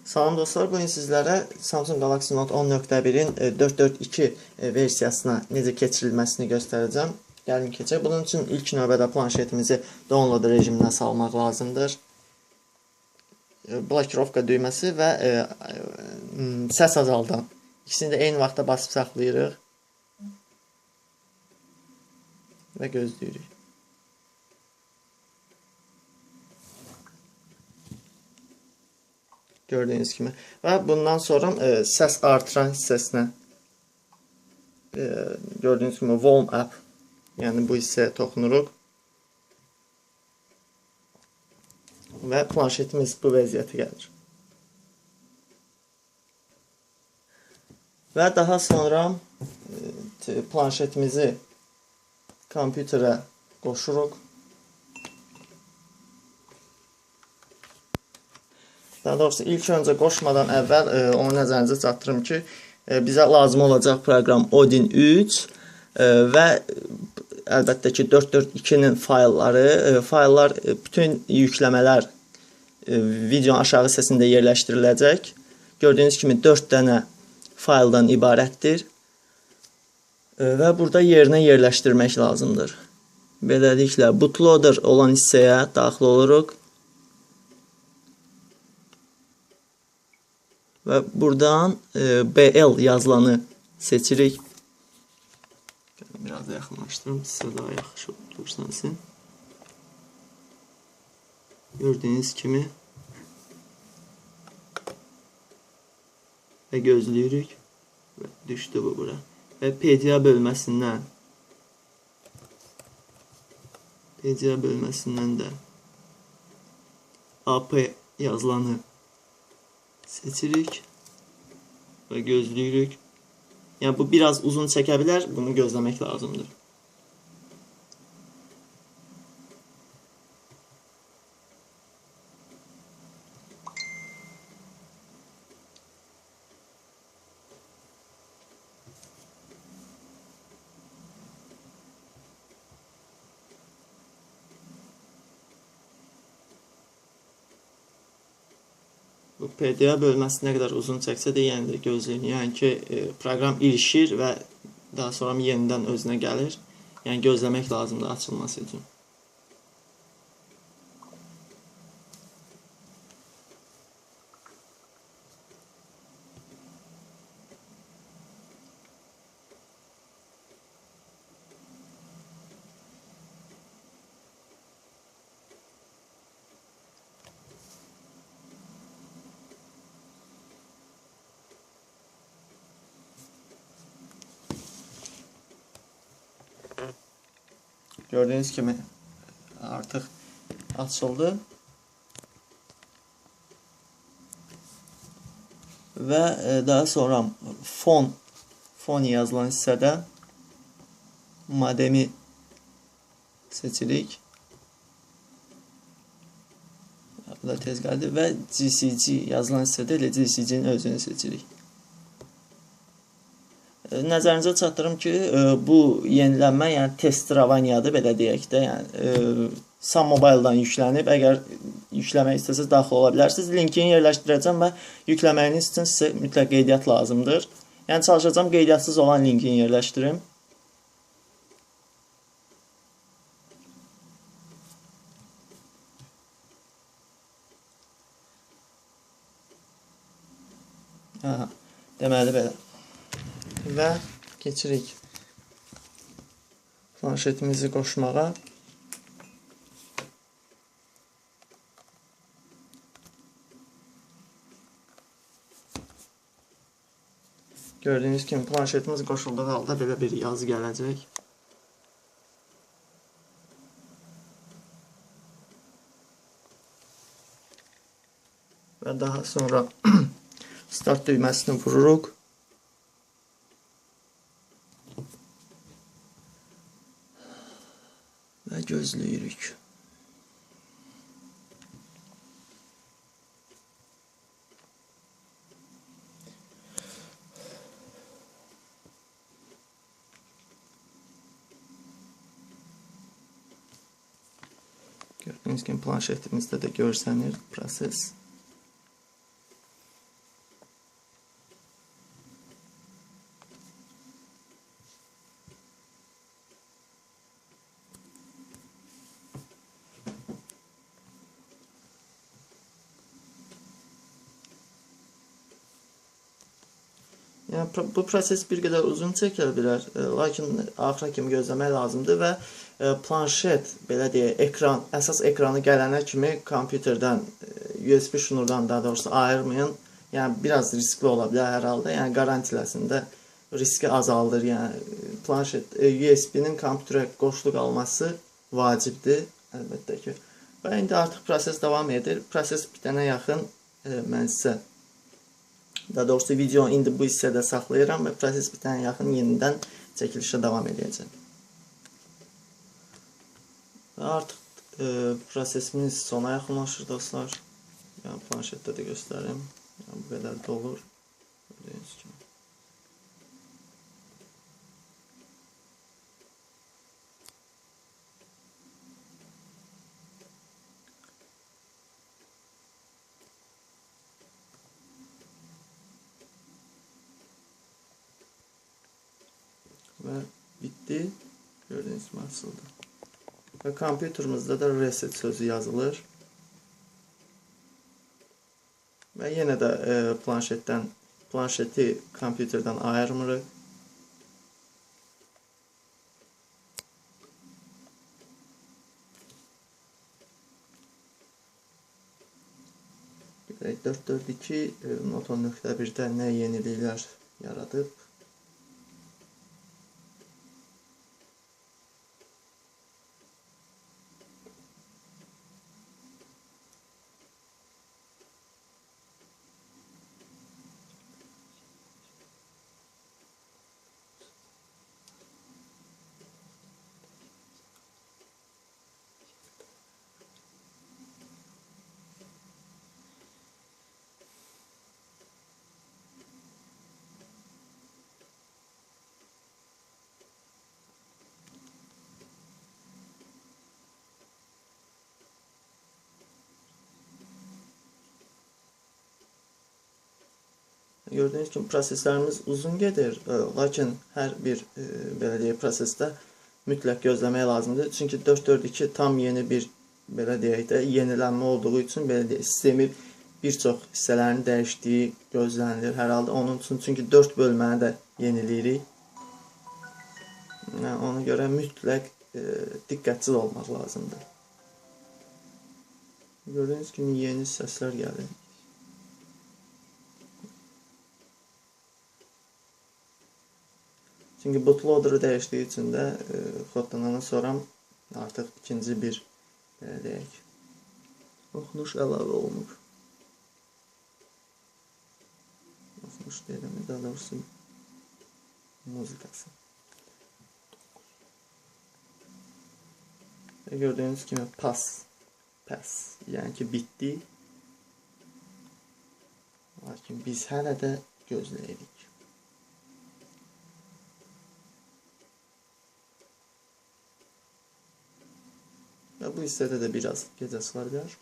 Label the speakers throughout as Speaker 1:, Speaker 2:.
Speaker 1: Salam dostlar, bugün sizlərə Samsung Galaxy Note 10.1-in 4.4.2 versiyasına necə keçirilməsini göstərəcəm. Gəlin keçək. Bunun üçün ilk növbədə planşetimizi download rejiminə salmaq lazımdır. Blokirovka düyməsi və səs azaldan. İkisini də eyni vaxtda basıb saxlayırıq və gözləyirik. Gördüyünüz kimi. Və bundan sonra səs artıran hissəsinə gördüyünüz kimi volume up, yəni bu hissəyə toxunuruq. Və planşetimiz bu vəziyyətə gəlir. Və daha sonra planşetimizi kompüterə qoşuruq. Daha doğrusu ilk öncə qoşmadan əvvəl onu nəzərinizə çatdırım ki, bizə lazım olacaq proqram Odin 3 və əlbəttə ki 4.4.2-nin fayllar bütün yükləmələr videonun aşağı hissəsində yerləşdiriləcək. Gördüyünüz kimi 4 dənə fayldan ibarətdir və burada yerinə yerləşdirmək lazımdır. Beləliklə bootloader olan hissəyə daxil oluruq. Və buradan BL yazılanı seçirik. Biraz yaxınlaşdırım, sizə daha yaxşı görsənsin. Gördüyünüz kimi və gözləyirik və düşdü bu bura. Və PDA bölməsindən də AP yazılanı seçirik və gözləyirik. Yəni bu biraz uzun çəkə bilər, bunu gözləmək lazımdır. Bu PDA bölməsi nə qədər uzun çəksə də yenə də gözləyin. Yəni ki, proqram ilişir və daha sonra yenidən özünə gəlir. Yəni gözləmək lazımdır açılması üçün. Gördüyünüz kimi artıq açıldı və daha sonra fon yazılan hissədə modemi seçirik. Bu da tez gəldi və GCG yazılan hissədə elə GCG-nin özünü seçirik. Nəzərinizə çatdırım ki, bu yenilənmə, yəni testravaniyadır, belə deyək də, yəni Sam Mobile-dan yüklənib, əgər yükləmək istəsəz daxil ola bilərsiniz. Linkini yerləşdirəcəm və yükləməyiniz üçün sizə mütləq qeydiyyat lazımdır. Yəni çalışacağım qeydiyyatсız olan linkini yerləşdirim. Deməli belə. Və keçirik planşetimizi qoşmağa. Gördüyünüz kimi planşetimiz qoşulduğu halda belə bir yazı gələcək. Və daha sonra start düyməsini vururuq. Və gözləyirik. Gördüyünüz kimi planşetimizdə də görsənir proses. Yəni bu proses bir qədər uzun çəkə bilər, lakin axıra kimi gözləmək lazımdır və planşet, belə deyək, ekran, əsas ekranı gələnə kimi kompüterdən, USB şnurdan daha doğrusu ayırmayın. Yəni biraz riskli ola bilər hər halda. Yəni qarantiləsində riski azaldır. Yəni planşet USB-nin kompüterə qoşulu qalması vacibdir, əlbəttə ki. Və indi artıq proses davam edir. Proses bitənə yaxın mən sizə, daha doğrusu videonu indi bu hissədə saxlayıram və proses bitənə yaxın yenidən çəkilişə davam edəcəm. Və artıq prosesimiz sona yaxınlaşır dostlar. Yəni planşetdə də göstərim. Yəni bu qədər də olur. Gördüyünüz kimi. Və bitdi. Gördüyünüz kimi açıldı. Və kompüterimizdə də reset sözü yazılır. Və yenə də planşeti kompüterdən ayırmırıq. Görək 442 Noton.1-də nə yeniliklər yaradıb. Gördüyünüz kimi proseslərimiz uzun gedir, lakin hər bir belə deyək prosesdə mütləq gözləmək lazımdır. Çünki 442 tam yeni bir belə deyək də yenilənmə olduğu üçün belə deyək sistemi bir çox hissələrini dəyişdiyi gözlənilir hər halda. Onun üçün çünki 4 bölməni də yeniləyirik. Ona görə mütləq diqqətli olmaq lazımdır. Gördüyünüz kimi yeni səslər gəlir. Çünki bootloader'ı dəyişdiyi üçün də kodlanandan sonra artıq ikinci bir belə deyək oxunuş əlavə olunur. Oxunuş deyirəm, daha doğrusu muzikası. Və gördüyünüz kimi pass, yəni ki bitdi. Lakin biz hələ də gözləyirik. Və bu hissədə də biraz gecəsi var bilər.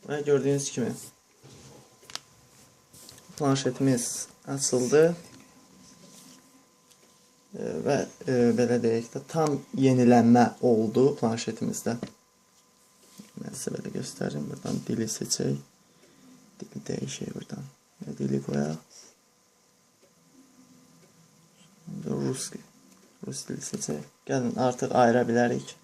Speaker 1: Və gördüyünüz kimi planşetimiz açıldı və belə deyək də tam yenilənmə oldu planşetimizdə. Mən sizə belə göstərim. Buradan dili seçək. Dili dəyişək buradan. Dili qoyaq. Rus dili seçək. Gəlin artıq ayıra bilərik.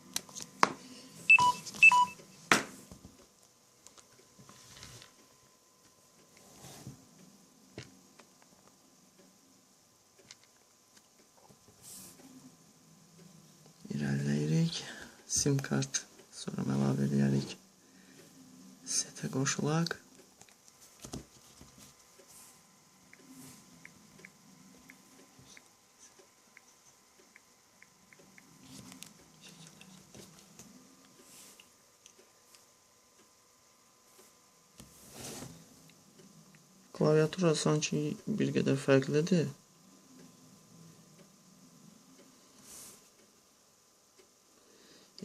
Speaker 1: İrəliləyirik. SIM kart sonra əlavə edərik. Setə qoşulaq. Klaviatura sanki bir qədər fərqlidir.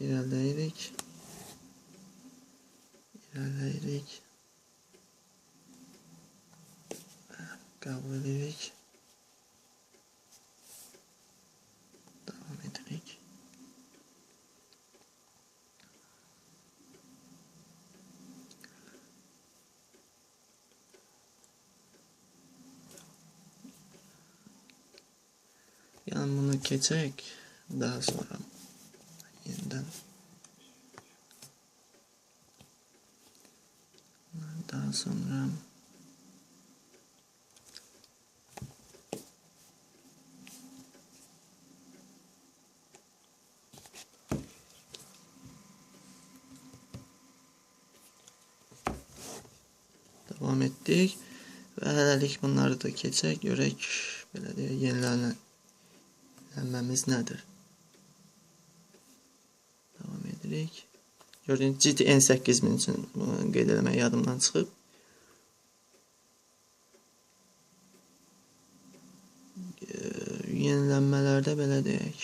Speaker 1: İlerləyirik. Qəbul edirik. Davam edirik. Yani bunu keçək. Daha sonra yeniden daha sonra devam ettik ve hələlik bunları da keçək, görək belə deyə yenilənməmiz nədir? Devam edirik. Gördüğünüz GTN 8000 için bunu qeyd eləmək yadımdan çıxıb. Yenilənmələrdə belə deyək.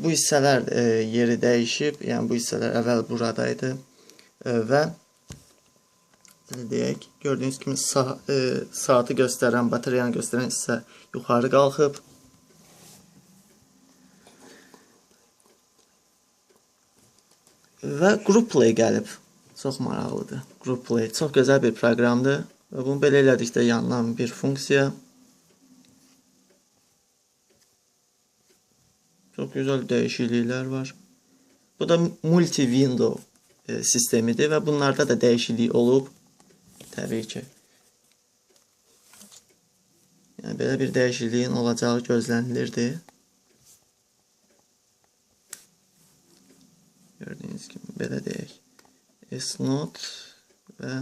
Speaker 1: Bu hissələr yeri dəyişib. Yəni bu hissələr əvvəl buradaydı və belə deyək, gördüyünüz kimi saatı göstərən, batareyanı göstərən hissə yuxarı qalxıb. Və Group Play gəlib. Çox maraqlıdır. Group Play çox gözəl bir proqramdır. Və bunu belə elədikdə yanılan bir funksiya. Çox gözəl dəyişikliklər var. Bu da multi-window sistemidir və bunlarda da dəyişiklik olub. Təbii ki. Yəni belə bir dəyişikliyin olacağı gözlənilirdi. Gördüyünüz kimi belə deyək. S-Note və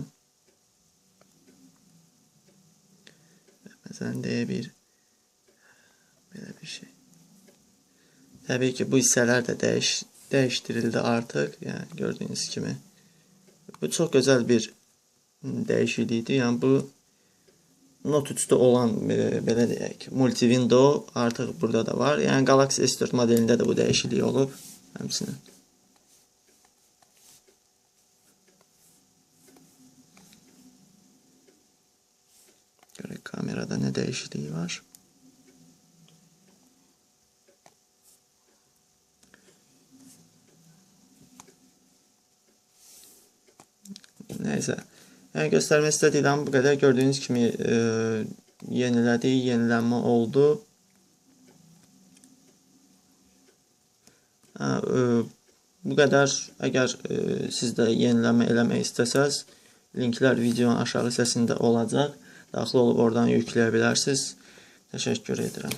Speaker 1: məsələn deyə belə bir şey. Təbii ki bu hissələr də dəyişdirildi artıq. Yəni gördüyünüz kimi. Bu çox gözəl bir dəyişiklikdir. Yəni bu Note 3'də olan belə deyək, multi-window artıq burada da var. Yəni Galaxy S4 modelində də bu dəyişiklik olub həmçinin. Görək kamerada nə dəyişikliyi var. Neyse. Yəni göstərmək istədiyim bu qədər. Gördüyünüz kimi yenilənmə oldu. Bu qədər. Əgər siz də yenilənmə eləmək istəsəz, linklər videonun aşağı hissəsində olacaq. Daxil olub oradan yükləyə bilərsiniz. Təşəkkür edirəm.